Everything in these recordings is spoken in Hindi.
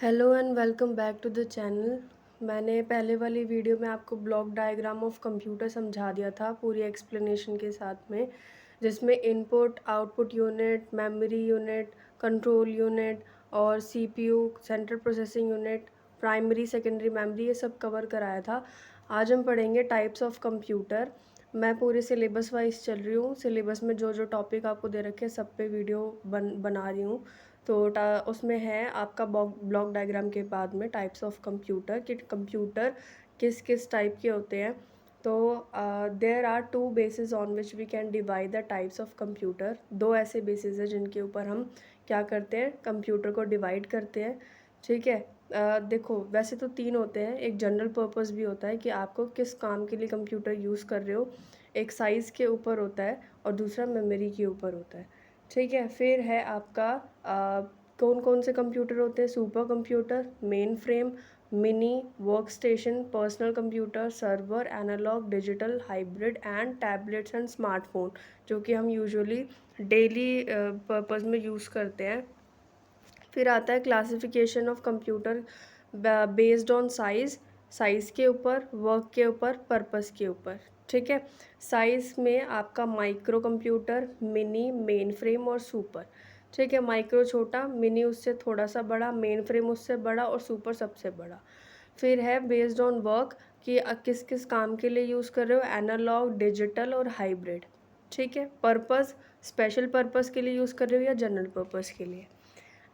Hello and welcome back to the channel. मैंने पहले वाली वीडियो में आपको ब्लॉक डायग्राम ऑफ कंप्यूटर समझा दिया था पूरी एक्सप्लेनेशन के साथ में, जिसमें input output unit, memory unit, control unit और CPU central processing unit, primary secondary memory, ये सब कवर कराया था। आज हम पढ़ेंगे टाइप्स ऑफ कंप्यूटर। मैं पूरे सिलेबस वाइज चल रही हूँ। सिलेबस में जो जो टॉपिक आपको दे रखे हैं सब पे वीडियो बना रही हूँ। तो उसमें है आपका ब्लॉक डायग्राम के बाद में टाइप्स ऑफ कंप्यूटर कि कंप्यूटर किस किस टाइप के होते हैं। तो there are two basis on which we can divide the types of computer. दो ऐसे बेसिस हैं जिनके ऊपर हम क्या करते हैं, कंप्यूटर को डिवाइड करते हैं। ठीक है। देखो, वैसे तो तीन होते हैं। एक जनरल पर्पस भी होता है कि आपको किस काम के लिए कंप्यूटर यूज़ कर रहे हो, एक साइज़ के ऊपर होता है और दूसरा मेमोरी के ऊपर होता है। ठीक है। फिर है आपका कौन कौन से कंप्यूटर होते हैं, supercomputer, mainframe, mini, workstation, personal computer, server, analogue, digital, hybrid and tablets and smartphone, जो कि हम यूजुअली डेली पर्पज़ में यूज़ करते हैं। फिर आता है classification of computer based on size के ऊपर, वर्क के ऊपर, पर्पस के ऊपर। ठीक है। साइज़ में आपका micro computer, mini, main frame और सुपर। ठीक है। माइक्रो छोटा, मिनी उससे थोड़ा सा बड़ा, मेन फ्रेम उससे बड़ा और सुपर सबसे बड़ा। फिर है बेस्ड ऑन वर्क कि किस किस काम के लिए यूज़ कर रहे हो, एनालॉग, डिजिटल और हाइब्रिड। ठीक है। पर्पस, स्पेशल पर्पस के लिए यूज़ कर रहे हो या जनरल पर्पस के लिए।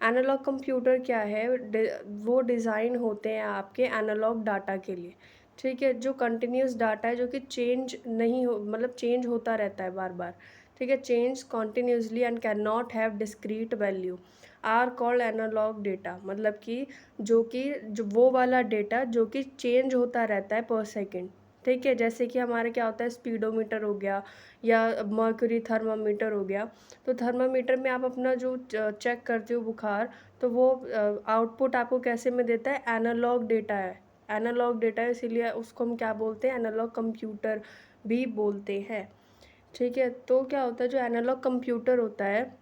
एनालॉग कंप्यूटर क्या है, वो डिज़ाइन होते हैं आपके एनालॉग डाटा के लिए। ठीक है। जो कंटिन्यूस डाटा है, जो कि चेंज नहीं हो, मतलब चेंज होता रहता है बार बार। ठीक है। Change continuously and can not have discrete value are called analogue data. मतलब कि जो वो वाला डेटा जो कि चेंज होता रहता है पर सेकेंड। ठीक है। जैसे कि हमारे क्या होता है, स्पीडोमीटर हो गया या मर्क्यूरी थर्मामीटर हो गया। तो थर्मामीटर में आप अपना जो चेक करते हो बुखार, तो वो आउटपुट आपको कैसे में देता है, एनालॉग डेटा है। एनालॉग डेटा है, इसीलिए उसको हम क्या बोलते हैं, एनालॉग कंप्यूटर भी बोलते हैं। ठीक है। तो क्या होता है, जो एनालॉग कंप्यूटर होता है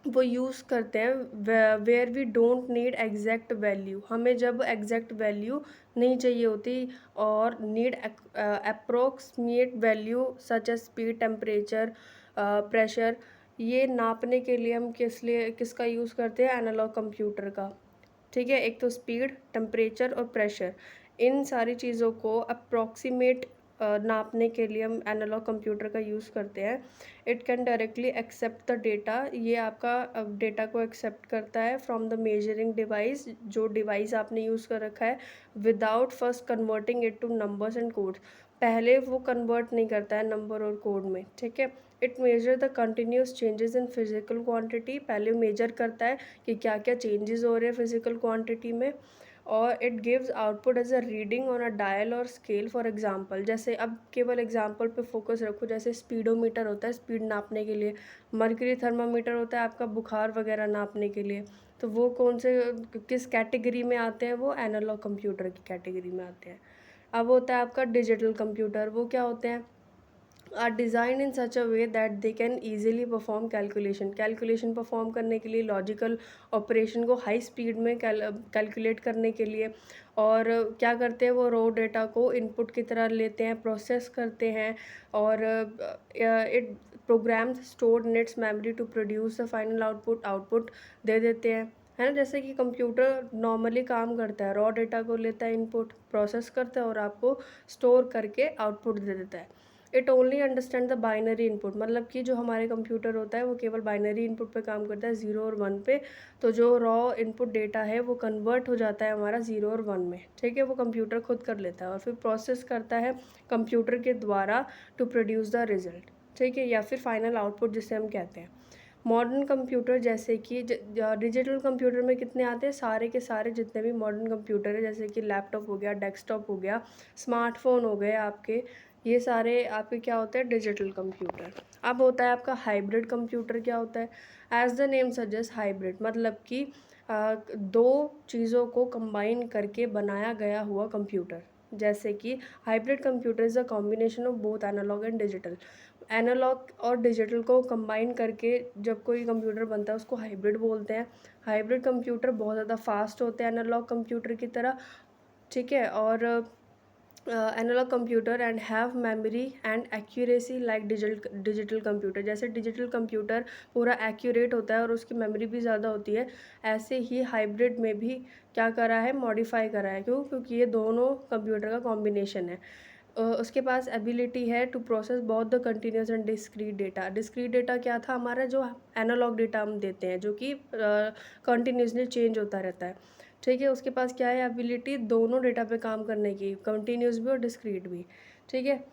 वो यूज़ करते हैं where we don't need exact value. हमें जब एग्जैक्ट वैल्यू नहीं चाहिए होती और need approximate value such as speed, temperature, pressure, ये नापने के लिए हम किसका यूज़ करते हैं, एनालॉग कंप्यूटर का। ठीक है। एक तो स्पीड, टेम्परेचर और प्रेशर, इन सारी चीज़ों को अप्रॉक्सीमेट नापने के लिए हम एनालॉग कंप्यूटर का यूज़ करते हैं। It can directly accept the data, ये आपका डेटा को एक्सेप्ट करता है फ्रॉम द मेजरिंग डिवाइस, जो डिवाइस आपने यूज़ कर रखा है, without first converting it to numbers and codes. पहले वो कन्वर्ट नहीं करता है नंबर और कोड में। ठीक है। It measure the continuous changes in physical quantity, पहले मेजर करता है कि क्या क्या चेंजेस हो रहे हैं फिजिकल क्वांटिटी में। और it gives output as a reading on a dial or scale. For example, जैसे अब केवल एग्जांपल पे फोकस रखो, जैसे स्पीडोमीटर होता है स्पीड नापने के लिए, मर्क्यूरी थर्मामीटर होता है आपका बुखार वगैरह नापने के लिए। तो वो कौन से, किस कैटेगरी में आते हैं, वो एनालॉग कंप्यूटर की कैटेगरी में आते हैं। अब होता है आपका डिजिटल कंप्यूटर। वो क्या होते हैं, are design in such a way that they can easily perform calculation perform करने के लिए, लॉजिकल ऑपरेशन को हाई स्पीड में कैलकुलेट करने के लिए। और क्या करते हैं, वो रॉ डेटा को इनपुट की तरह लेते हैं, प्रोसेस करते हैं और it programs stored in its memory to produce the final output दे देते हैं। है ना, जैसे कि कंप्यूटर नॉर्मली काम करता है, रॉ डेटा को लेता है, इनपुट प्रोसेस करता है और आपको स्टोर करके आउटपुट दे देता है। It only understand the binary input, मतलब कि जो हमारे कंप्यूटर होता है वो केवल बाइनरी इनपुट पे काम करता है, 0 और 1 पे। तो जो रॉ इनपुट डेटा है वो कन्वर्ट हो जाता है हमारा 0 और 1 में। ठीक है। वो कंप्यूटर खुद कर लेता है और फिर प्रोसेस करता है कंप्यूटर के द्वारा टू प्रोड्यूस द रिजल्ट। ठीक है, या फिर फाइनल आउटपुट जिसे हम कहते हैं। मॉडर्न कंप्यूटर, जैसे कि डिजिटल कंप्यूटर में कितने आते हैं, सारे के सारे जितने भी मॉडर्न कंप्यूटर है, जैसे कि लैपटॉप हो गया, डेस्कटॉप हो गया, स्मार्टफोन हो गए आपके, ये सारे आपके क्या होते हैं, डिजिटल कंप्यूटर। अब होता है आपका हाइब्रिड कंप्यूटर। क्या होता है, as the name suggest hybrid, मतलब कि दो चीज़ों को कंबाइन करके बनाया गया हुआ कंप्यूटर। जैसे कि hybrid computer is a combination of both analogue and digital. Analogue और डिजिटल को कंबाइन करके जब कोई कंप्यूटर बनता है उसको हाइब्रिड बोलते हैं। हाइब्रिड कंप्यूटर बहुत ज़्यादा फास्ट होते हैं एनालॉग कंप्यूटर की तरह, ठीक है। और analogue computer and have memory and accuracy like digital computer. जैसे डिजिटल कंप्यूटर पूरा एक्यूरेट होता है और उसकी मेमोरी भी ज़्यादा होती है, ऐसे ही हाइब्रिड में भी क्या करा है, मॉडिफाई करा है। क्यों? क्योंकि ये दोनों कंप्यूटर का कॉम्बिनेशन है। उसके पास एबिलिटी है टू प्रोसेस बहुत the continuous and discrete data. Discrete data क्या था हमारा, जो एनालॉग डेटा हम देते हैं, जो कि कंटिन्यूसली चेंज होता रहता है, ठीक है। उसके पास क्या है, एबिलिटी दोनों डेटा पे काम करने की, कंटिन्यूस भी और डिस्क्रीट भी, ठीक है।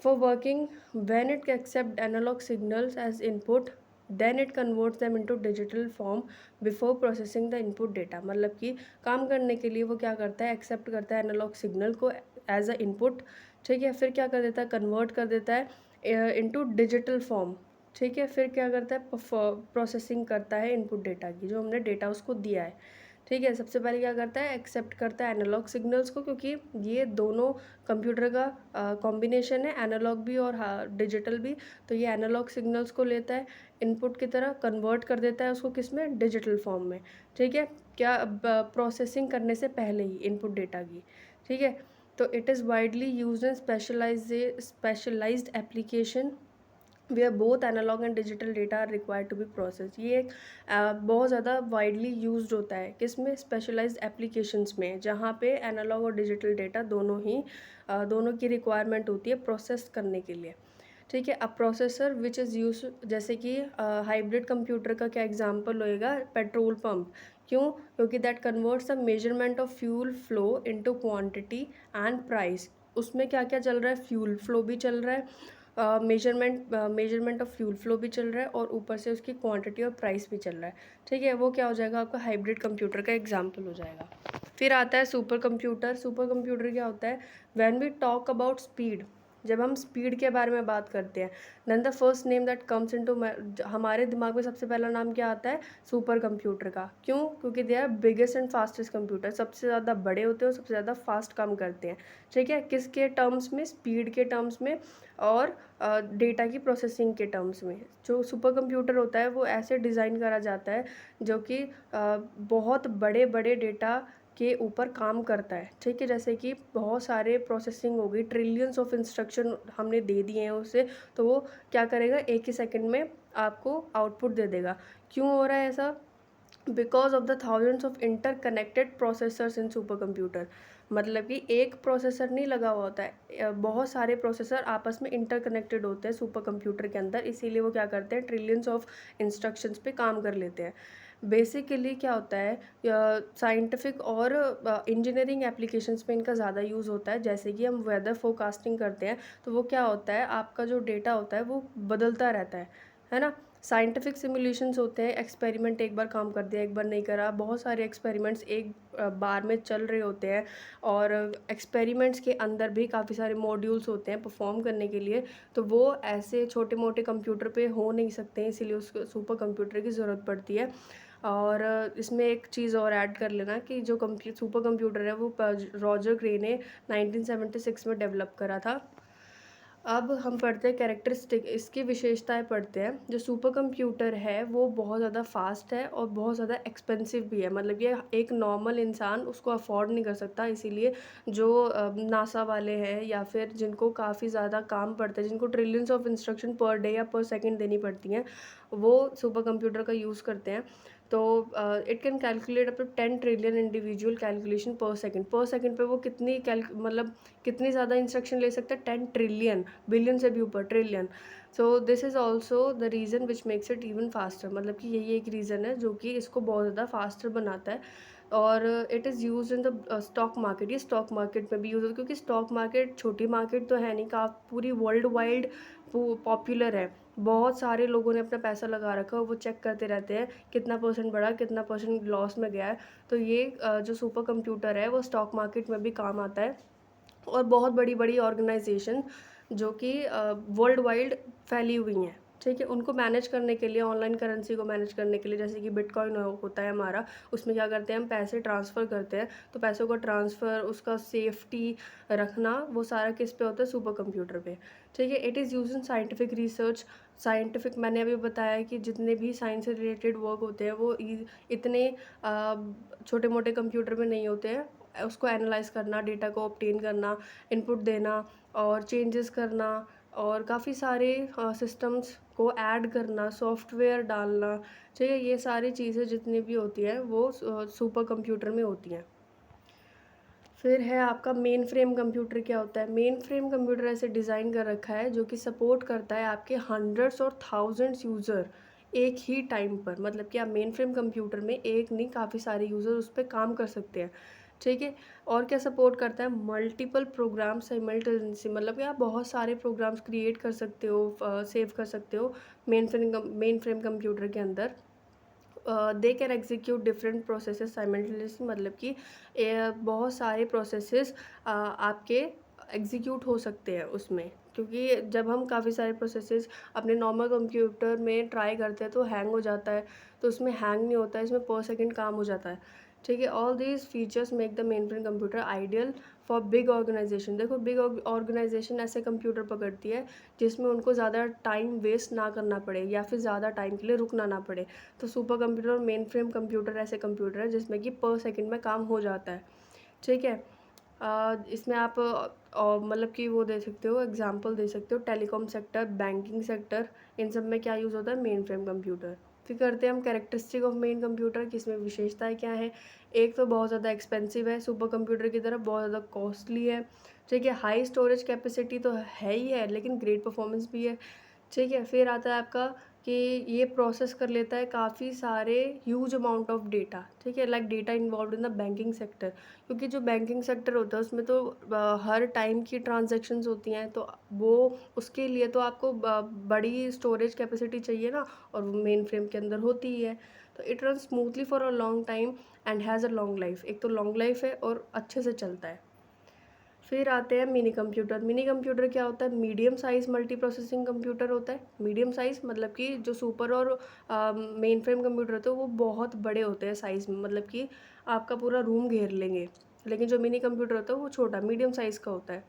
For working when it accept analogue signals as input then it converts them into digital form before processing the input data. मतलब कि काम करने के लिए वो क्या करता है, एक्सेप्ट करता है एनालॉग सिग्नल को एज अ इनपुट, ठीक है। फिर क्या कर देता है, कन्वर्ट कर देता है इनटू डिजिटल फॉर्म, ठीक है। फिर क्या करता है, प्रोसेसिंग करता है इनपुट डेटा की, जो हमने डेटा उसको दिया है, ठीक है। सबसे पहले क्या करता है, एक्सेप्ट करता है एनालॉग सिग्नल्स को, क्योंकि ये दोनों कंप्यूटर का कॉम्बिनेशन है, एनालॉग भी और डिजिटल भी। तो ये एनालॉग सिग्नल्स को लेता है इनपुट की तरह, कन्वर्ट कर देता है उसको किस में, डिजिटल फॉर्म में, ठीक है। क्या, प्रोसेसिंग करने से पहले ही इनपुट डेटा की, ठीक है। तो it is widely use in specialised application where both analogue and digital data are required to be process. ये एक बहुत ज़्यादा वाइडली यूज्ड होता है किसमें, स्पेशलाइज्ड एप्लीकेशंस में, जहाँ पे एनालॉग और डिजिटल डेटा दोनों ही दोनों की रिक्वायरमेंट होती है प्रोसेस करने के लिए, ठीक है। अब प्रोसेसर विच इज़ यूज, जैसे कि हाइब्रिड कंप्यूटर का क्या एग्जांपल होएगा, पेट्रोल पंप। क्यों? क्योंकि that converts the measurement of fuel flow into quantity and price. उसमें क्या क्या चल रहा है, फ्यूल फ्लो भी चल रहा है, मेजरमेंट ऑफ फ्यूल फ्लो भी चल रहा है, और ऊपर से उसकी क्वांटिटी और प्राइस भी चल रहा है, ठीक है। वो क्या हो जाएगा, आपका हाइब्रिड कंप्यूटर का एग्जांपल हो जाएगा। फिर आता है सुपर कंप्यूटर। सुपर कंप्यूटर क्या होता है, when we talk about speed, जब हम स्पीड के बारे में बात करते हैं, then the first name that comes into, हमारे दिमाग में सबसे पहला नाम क्या आता है, सुपर कंप्यूटर का। क्यों? क्योंकि they are biggest and fastest computer, सबसे ज़्यादा बड़े होते हैं और सबसे ज़्यादा फास्ट काम करते हैं, ठीक है। किसके टर्म्स में, स्पीड के टर्म्स में और डेटा की प्रोसेसिंग के टर्म्स में। जो सुपर कंप्यूटर होता है वो ऐसे डिज़ाइन करा जाता है जो कि बहुत बड़े बड़े डेटा के ऊपर काम करता है, ठीक है। जैसे कि बहुत सारे प्रोसेसिंग हो गई, ट्रिलियंस ऑफ इंस्ट्रक्शन हमने दे दिए हैं उसे, तो वो क्या करेगा, एक ही सेकंड में आपको आउटपुट दे देगा। क्यों हो रहा है ऐसा, because of the thousands of interconnected processors in super computer. मतलब कि एक प्रोसेसर नहीं लगा हुआ होता है, बहुत सारे प्रोसेसर आपस में इंटरकनेक्टेड होते हैं सुपर कंप्यूटर के अंदर, इसीलिए वो क्या करते हैं, ट्रिलियंस ऑफ इंस्ट्रक्शंस पे काम कर लेते हैं। बेसिकली क्या होता है, साइंटिफिक और इंजीनियरिंग एप्लीकेशंस में इनका ज़्यादा यूज़ होता है। जैसे कि हम वेदर फोरकास्टिंग करते हैं, तो वो क्या होता है, आपका जो डेटा होता है वो बदलता रहता है ना। साइंटिफिक सिमुलेशंस होते हैं, एक्सपेरिमेंट एक बार काम कर दिया, एक बार नहीं करा, बहुत सारे एक्सपेरिमेंट्स एक बार में चल रहे होते हैं, और एक्सपेरिमेंट्स के अंदर भी काफ़ी सारे मॉड्यूल्स होते हैं परफॉर्म करने के लिए। तो वो ऐसे छोटे मोटे कंप्यूटर पे हो नहीं सकते हैं, इसीलिए उसको सुपर कंप्यूटर की ज़रूरत पड़ती है। और इसमें एक चीज़ और ऐड कर लेना कि जो सुपर कंप्यूटर है वो रॉजर ग्रे ने 1976 में डेवलप करा था। अब हम पढ़ते हैं कैरेक्टरिस्टिक, इसकी विशेषताएं पढ़ते हैं। जो सुपर कंप्यूटर है वो बहुत ज़्यादा फास्ट है और बहुत ज़्यादा एक्सपेंसिव भी है, मतलब ये एक नॉर्मल इंसान उसको अफोर्ड नहीं कर सकता। इसीलिए जो नासा वाले हैं या फिर जिनको काफ़ी ज़्यादा काम पड़ता है, जिनको trillions of instruction per day या पर सेकंड देनी पड़ती हैं, वो सुपर कंप्यूटर का यूज़ करते हैं। तो it can calculate up to 10 trillion individual calculation per second पे वो कितनी मतलब कितनी ज़्यादा इंस्ट्रक्शन ले सकते हैं, 10 ट्रिलियन, बिलियन से भी ऊपर, trillion. So this is also the reason which makes it even faster, मतलब कि यही एक रीज़न है जो कि इसको बहुत ज़्यादा फास्टर बनाता है। और it is use in the stock market, ये स्टॉक मार्केट में भी यूज़ होता है, क्योंकि स्टॉक मार्केट छोटी मार्केट तो है नहीं, पूरी वर्ल्ड वाइड पॉपुलर है। बहुत सारे लोगों ने अपना पैसा लगा रखा है, वो चेक करते रहते हैं कितना परसेंट बढ़ा, कितना परसेंट लॉस में गया है। तो ये जो सुपर कंप्यूटर है वो स्टॉक मार्केट में भी काम आता है। और बहुत बड़ी बड़ी ऑर्गेनाइजेशन जो कि वर्ल्ड वाइड फैली हुई हैं, ठीक है, उनको मैनेज करने के लिए, ऑनलाइन करेंसी को मैनेज करने के लिए, जैसे कि बिटकॉइन होता है हमारा, उसमें क्या करते हैं हम पैसे ट्रांसफ़र करते हैं, तो पैसों का ट्रांसफ़र, उसका सेफ्टी रखना, वो सारा किस पे होता है, सुपर कंप्यूटर पे। ठीक है, it is used in scientific research. Scientific, मैंने अभी बताया कि जितने भी साइंस से रिलेटेड वर्क होते हैं वो इतने छोटे मोटे कंप्यूटर में नहीं होते हैं। उसको एनालाइज करना, डेटा को ऑब्टेन करना, इनपुट देना और चेंजेस करना, और काफ़ी सारे सिस्टम्स को ऐड करना, सॉफ्टवेयर डालना, ठीक है, ये सारी चीज़ें जितनी भी होती हैं वो सुपर कंप्यूटर में होती हैं। फिर है आपका मेन फ्रेम कंप्यूटर। क्या होता है मेन फ्रेम कंप्यूटर? ऐसे डिज़ाइन कर रखा है जो कि सपोर्ट करता है आपके हंड्रेड्स और थाउजेंड्स यूज़र एक ही टाइम पर। मतलब कि आप मेन फ्रेम कंप्यूटर में एक नहीं, काफ़ी सारे यूज़र उस पर काम कर सकते हैं। ठीक है, और क्या सपोर्ट करता है? Multiple program simultaneously. मतलब कि आप बहुत सारे प्रोग्राम्स क्रिएट कर सकते हो, सेव कर सकते हो मेन फ्रेम कंप्यूटर के अंदर। They can execute different processes simultaneously. मतलब कि बहुत सारे प्रोसेसेस आपके एग्जीक्यूट हो सकते हैं उसमें, क्योंकि जब हम काफ़ी सारे प्रोसेसेस अपने नॉर्मल कंप्यूटर में ट्राई करते हैं तो हैंग हो जाता है, तो उसमें हैंग नहीं होता है, इसमें पर सेकेंड काम हो जाता है। ठीक है, all these features make the mainframe computer ideal for big organisation. देखो, बिग ऑर्गेनाइजेशन ऐसे कंप्यूटर पकड़ती है जिसमें उनको ज़्यादा टाइम वेस्ट ना करना पड़े या फिर ज़्यादा टाइम के लिए रुकना ना पड़े। तो सुपर कंप्यूटर और मेन फ्रेम कंप्यूटर ऐसे कंप्यूटर है जिसमें कि पर सेकंड में काम हो जाता है। ठीक है, इसमें आप मतलब कि वो दे सकते हो, एग्जांपल दे सकते हो, टेलीकॉम सेक्टर, बैंकिंग सेक्टर, इन सब में क्या यूज़ होता है? Mainframe computer. फिर करते हैं हम कैरेक्टरिस्टिक ऑफ मेन कंप्यूटर कि इसमें विशेषताएं क्या है। एक तो बहुत ज़्यादा एक्सपेंसिव है, सुपर कंप्यूटर की तरह बहुत ज़्यादा कॉस्टली है। ठीक है, हाई स्टोरेज कैपेसिटी तो है ही है, लेकिन ग्रेट परफॉर्मेंस भी है। ठीक है, फिर आता है आपका कि ये प्रोसेस कर लेता है काफ़ी सारे ह्यूज अमाउंट ऑफ डेटा। ठीक है, like data involve in the banking sector, क्योंकि जो बैंकिंग सेक्टर होता है उसमें तो हर टाइम की ट्रांजैक्शंस होती हैं, तो वो उसके लिए तो आपको बड़ी स्टोरेज कैपेसिटी चाहिए ना, और वो मेन फ्रेम के अंदर होती ही है। तो it run smoothly for a long time and has a long life. एक तो लॉन्ग लाइफ है और अच्छे से चलता है। फिर आते हैं मिनी कंप्यूटर। मिनी कंप्यूटर क्या होता है? Medium size multi processing computer होता है। मीडियम साइज़ मतलब कि जो सुपर और मेन फ्रेम कंप्यूटर होते हैं वो बहुत बड़े होते हैं साइज़ में, मतलब कि आपका पूरा रूम घेर लेंगे। लेकिन जो मिनी कंप्यूटर होता है वो छोटा मीडियम साइज़ का होता है।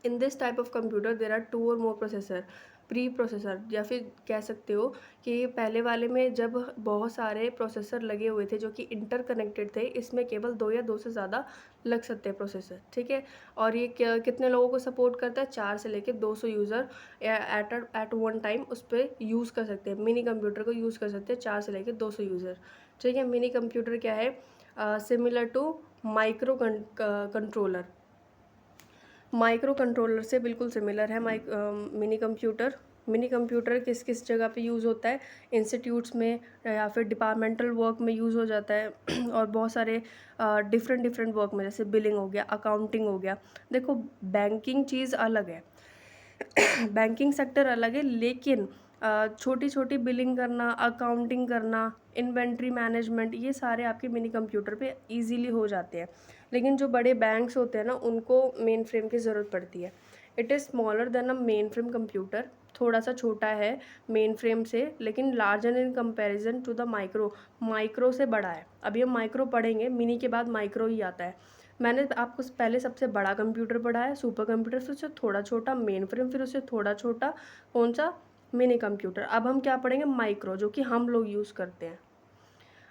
In this type of computer there are two or more processor, pre processor, या फिर कह सकते हो कि पहले वाले में जब बहुत सारे प्रोसेसर लगे हुए थे जो कि इंटरकनेक्टेड थे, इसमें केवल 2 या 2 से ज़्यादा लग सकते हैं प्रोसेसर। ठीक है, और ये कितने लोगों को सपोर्ट करता है? 4 से लेकर 200 यूज़र एट वन टाइम उस पर यूज़ कर सकते हैं, मिनी कंप्यूटर को यूज़ कर सकते हैं 4 से लेकर 200 यूज़र। ठीक है, मिनी कंप्यूटर क्या है? Similar to microcontroller. Microcontroller से बिल्कुल सिमिलर है मिनी कंप्यूटर। मिनी कंप्यूटर किस किस जगह पे यूज़ होता है? इंस्टीट्यूट्स में या फिर डिपार्टमेंटल वर्क में यूज़ हो जाता है और बहुत सारे डिफरेंट डिफरेंट वर्क में, जैसे बिलिंग हो गया, अकाउंटिंग हो गया। देखो, बैंकिंग चीज़ अलग है, बैंकिंग सेक्टर अलग है, लेकिन छोटी छोटी बिलिंग करना, अकाउंटिंग करना, इन्वेंट्री मैनेजमेंट, ये सारे आपके मिनी कंप्यूटर पे इजीली हो जाते हैं। लेकिन जो बड़े बैंक्स होते हैं ना, उनको मेन फ्रेम की ज़रूरत पड़ती है। It is smaller than a mainframe computer. थोड़ा सा छोटा है मेन फ्रेम से, लेकिन larger in comparison to the micro. माइक्रो से बड़ा है। अभी हम माइक्रो पढ़ेंगे, मिनी के बाद माइक्रो ही आता है। मैंने आपको पहले सबसे बड़ा कंप्यूटर पढ़ाया सुपर कंप्यूटर, फिर उससे थोड़ा छोटा मेन फ्रेम, फिर उससे थोड़ा छोटा कौन सा? Mini computer. अब हम क्या पढ़ेंगे? माइक्रो, जो कि हम लोग यूज़ करते हैं।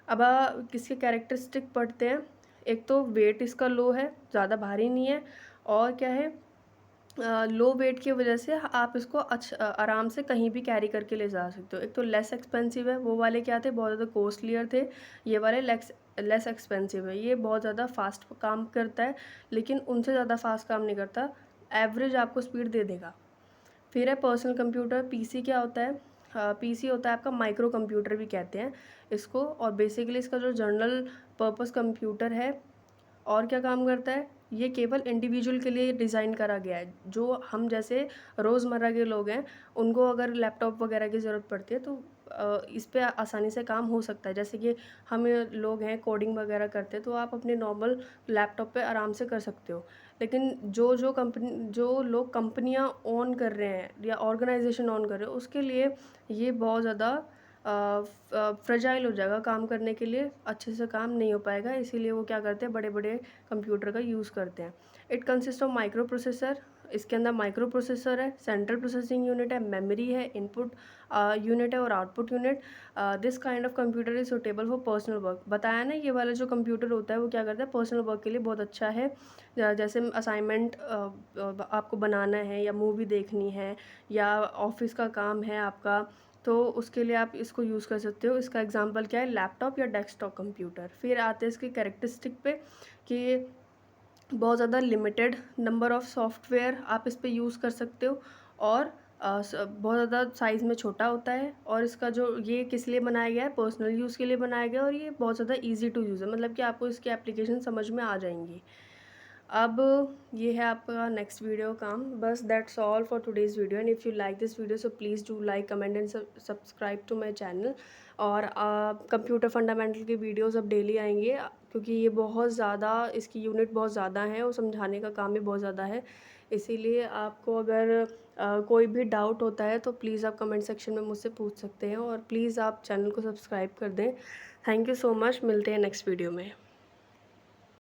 अब किसके कैरेक्टरिस्टिक पढ़ते हैं। एक तो वेट इसका लो है, ज़्यादा भारी नहीं है, और क्या है, लो वेट की वजह से आप इसको आराम से कहीं भी कैरी करके ले जा सकते हो। एक तो लेस एक्सपेंसिव है, वो वाले क्या थे? बहुत ज़्यादा कॉस्टलियर थे। ये वाले लेस एक्सपेंसिव है, ये बहुत ज़्यादा फास्ट काम करता है, लेकिन उनसे ज़्यादा फास्ट काम नहीं करता, एवरेज आपको स्पीड दे देगा। फिर है पर्सनल कंप्यूटर। पीसी क्या होता है? पीसी होता है आपका माइक्रो कंप्यूटर भी कहते हैं इसको, और बेसिकली इसका जो जनरल पर्पस कंप्यूटर है, और क्या काम करता है? ये केवल इंडिविजुअल के लिए डिज़ाइन करा गया है। जो हम जैसे रोज़मर्रा के लोग हैं, उनको अगर लैपटॉप वगैरह की ज़रूरत पड़ती है तो इस पे आसानी से काम हो सकता है। जैसे कि हम लोग हैं कोडिंग वगैरह करते हैं, तो आप अपने नॉर्मल लैपटॉप पे आराम से कर सकते हो। लेकिन जो लोग कंपनियाँ ओन कर रहे हैं या ऑर्गेनाइजेशन ओन कर रहे हैं, उसके लिए ये बहुत ज़्यादा फ्रेजाइल हो जाएगा, काम करने के लिए अच्छे से काम नहीं हो पाएगा। इसीलिए वो क्या करते हैं, बड़े बड़े कंप्यूटर का यूज़ करते हैं। It consist of micro processor, इसके अंदर माइक्रो प्रोसेसर है, सेंट्रल प्रोसेसिंग यूनिट है, मेमोरी है, इनपुट यूनिट है और output unit. This kind of computer is suitable for personal work. बताया ना, ये वाला जो कंप्यूटर होता है वो क्या करता है, पर्सनल वर्क के लिए बहुत अच्छा है। जैसे असाइनमेंट आपको बनाना है या मूवी देखनी है या ऑफिस का काम है आपका, तो उसके लिए आप इसको यूज़ कर सकते हो। इसका एग्जांपल क्या है, लैपटॉप या डेस्कटॉप कंप्यूटर। फिर आते हैं इसके कैरेक्टरिस्टिक पे कि बहुत ज़्यादा लिमिटेड नंबर ऑफ़ सॉफ्टवेयर आप इस पे यूज़ कर सकते हो और बहुत ज़्यादा साइज़ में छोटा होता है। और इसका जो ये किस लिए बनाया गया है, पर्सनल यूज़ के लिए बनाया गया है और ये बहुत ज़्यादा ईज़ी टू यूज़ है, मतलब कि आपको इसकी एप्लीकेशन समझ में आ जाएंगी। अब ये है आपका नेक्स्ट वीडियो काम। बस that's all for today's video, and if you like this video so please do like, comment and subscribe to my channel. और कंप्यूटर फंडामेंटल के वीडियोस अब डेली आएंगे, क्योंकि ये बहुत ज़्यादा, इसकी यूनिट बहुत ज़्यादा है और समझाने का काम भी बहुत ज़्यादा है। इसीलिए आपको अगर कोई भी डाउट होता है तो प्लीज़ आप कमेंट सेक्शन में मुझसे पूछ सकते हैं, और प्लीज़ आप चैनल को सब्सक्राइब कर दें। थैंक यू सो मच, मिलते हैं नेक्स्ट वीडियो में।